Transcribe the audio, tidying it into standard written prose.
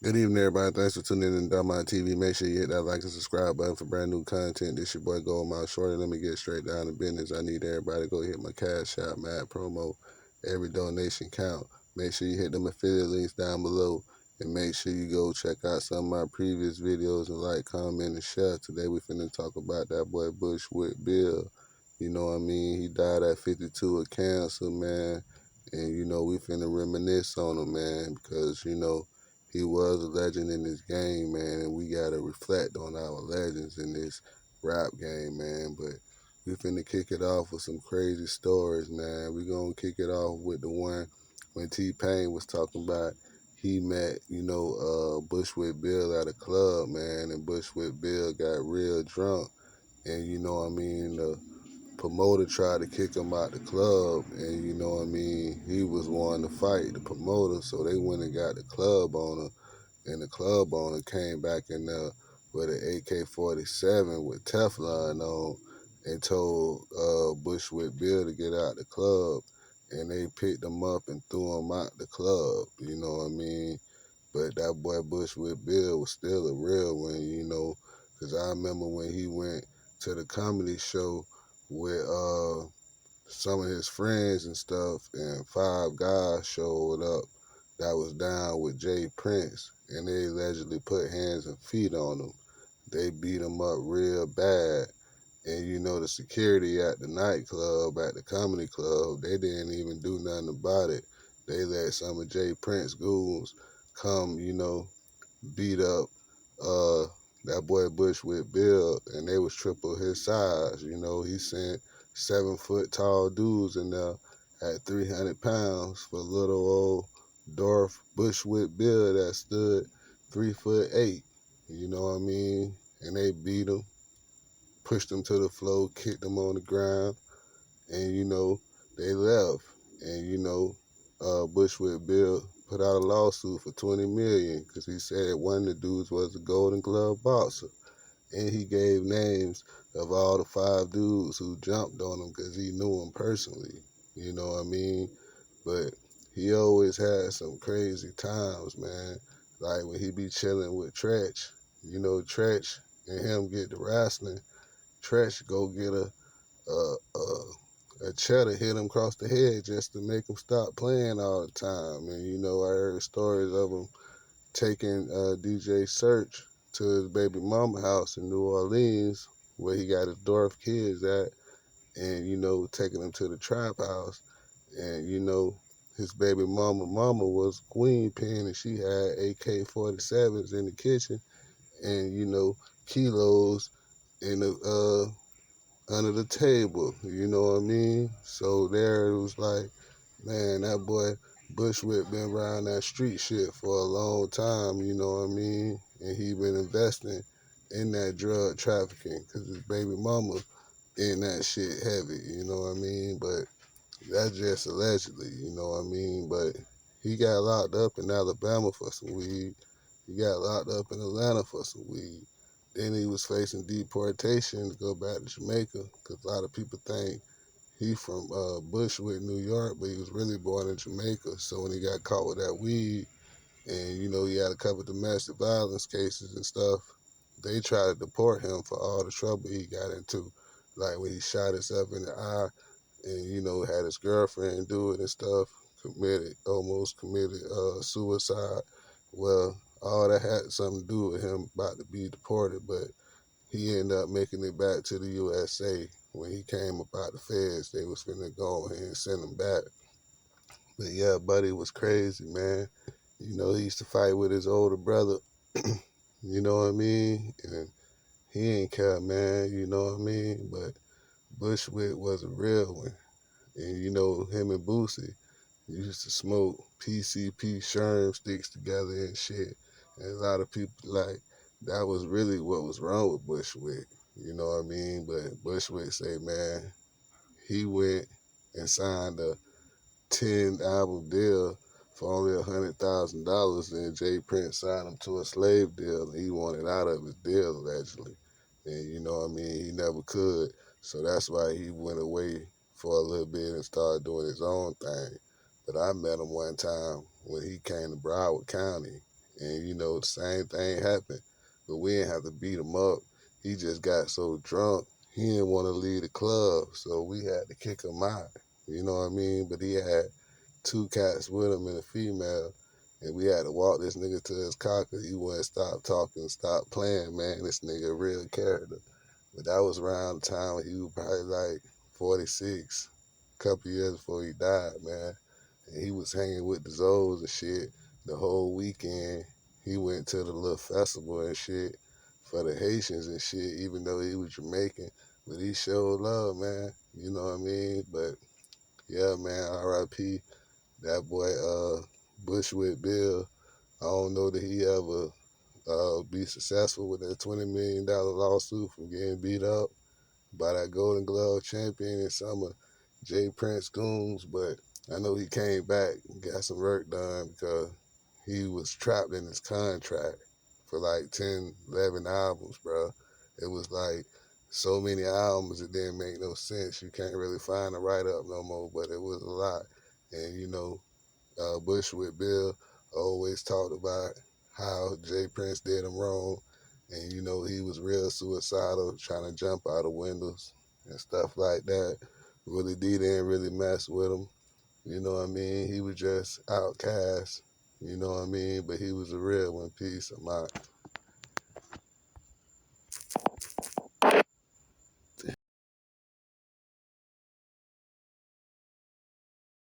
Good evening, everybody. Thanks for tuning in to Dumb TV. Make sure you hit that like and subscribe button for brand new content. This your boy Goldmouth Shorty. Let me get straight down to business. I need everybody to go hit my cash app, mad promo. Every donation count. Make sure you hit them affiliate links down below. And make sure you go check out some of my previous videos and like, comment, and share. Today we finna talk about that boy Bushwick Bill. You know what I mean? He died at 52 of cancer, man. And we finna reminisce on him, man, because he was a legend in this game, man, and we gotta reflect on our legends in this rap game, man. But we finna kick it off with some crazy stories, man. We gonna kick it off with the one when T-Pain was talking about he met, Bushwick Bill at a club, man, and Bushwick Bill got real drunk, and the promoter tried to kick him out the club, and he was wanting to fight the promoter, so they went and got the club owner, and the club owner came back in there with an AK-47 with Teflon on and told Bushwick Bill to get out the club, and they picked him up and threw him out the club, you know what I mean? But that boy Bushwick Bill was still a real one, because I remember when he went to the comedy show with some of his friends and stuff, and 5 guys showed up that was down with Jay Prince, and they allegedly put hands and feet on him. They beat him up real bad. And the security at the nightclub, at the comedy club, they didn't even do nothing about it. They let some of Jay Prince goons come, beat up that boy Bushwick Bill, and they was triple his size. He sent 7 foot tall dudes in there at 300 pounds for little old Dorf Bushwick Bill that stood 3'8". You know what I mean? And they beat him, pushed him to the floor, kicked him on the ground, and they left. And Bushwick Bill put out a lawsuit for $20 million because he said one of the dudes was a Golden Glove boxer, and he gave names of all the 5 dudes who jumped on him because he knew him personally. You know what I mean? But he always had some crazy times, man. Like when he be chilling with Tretch, Tretch and him get to wrestling. Tretch go get a cheddar hit him across the head just to make him stop playing all the time. And I heard stories of him taking DJ Search to his baby mama house in New Orleans, where he got his dwarf kids at, and taking them to the trap house. And his baby mama was queen pin, and she had AK-47s in the kitchen, and kilos in the under the table, you know what I mean? So there it was like, man, that boy Bushwick been around that street shit for a long time, you know what I mean? And he been investing in that drug trafficking because his baby mama in that shit heavy, you know what I mean? But that's just allegedly, you know what I mean? But he got locked up in Alabama for some weed. He got locked up in Atlanta for some weed. Then he was facing deportation to go back to Jamaica because a lot of people think he from Bushwick, New York, but he was really born in Jamaica. So when he got caught with that weed and, he had a couple of domestic violence cases and stuff, they tried to deport him for all the trouble he got into. Like when he shot himself in the eye and, had his girlfriend do it and stuff, almost committed suicide. Well, all that had something to do with him about to be deported, but he ended up making it back to the USA. When he came up out the feds, they was finna go ahead and send him back. But yeah, Buddy was crazy, man. He used to fight with his older brother, you know what I mean? And he ain't care, man, you know what I mean? But Bushwick was a real one. And him and Boosie used to smoke PCP sherm sticks together and shit. And a lot of people like that was really what was wrong with Bushwick. You know what I mean? But Bushwick say, man, he went and signed a 10-album deal for only $100,000, and Jay Prince signed him to a slave deal, and he wanted out of his deal allegedly. And you know what I mean? He never could. So that's why he went away for a little bit and started doing his own thing. But I met him one time when he came to Broward County, And, the same thing happened. But we didn't have to beat him up. He just got so drunk, he didn't want to leave the club. So we had to kick him out. You know what I mean? But he had two cats with him and a female. And we had to walk this nigga to his car because he wouldn't stop talking, stop playing, man. This nigga a real character. But that was around the time when he was probably like 46, a couple years before he died, man. And he was hanging with the Zoes and shit the whole weekend. He went to the little festival and shit for the Haitians and shit, even though he was Jamaican. But he showed love, man. You know what I mean? But yeah, man, R.I.P. That boy, Bushwick Bill. I don't know that he ever be successful with that $20 million lawsuit from getting beat up by that Golden Glove champion in summer, Jay Prince Goons. But I know he came back and got some work done because he was trapped in his contract for like 10, 11 albums, bro. It was like so many albums it didn't make no sense. You can't really find a write-up no more, but it was a lot. And, Bushwick Bill always talked about how Jay Prince did him wrong. And, he was real suicidal, trying to jump out of windows and stuff like that. Willie D didn't really mess with him. You know what I mean? He was just outcast. You know what I mean? But he was a real one. Peace. I'm out.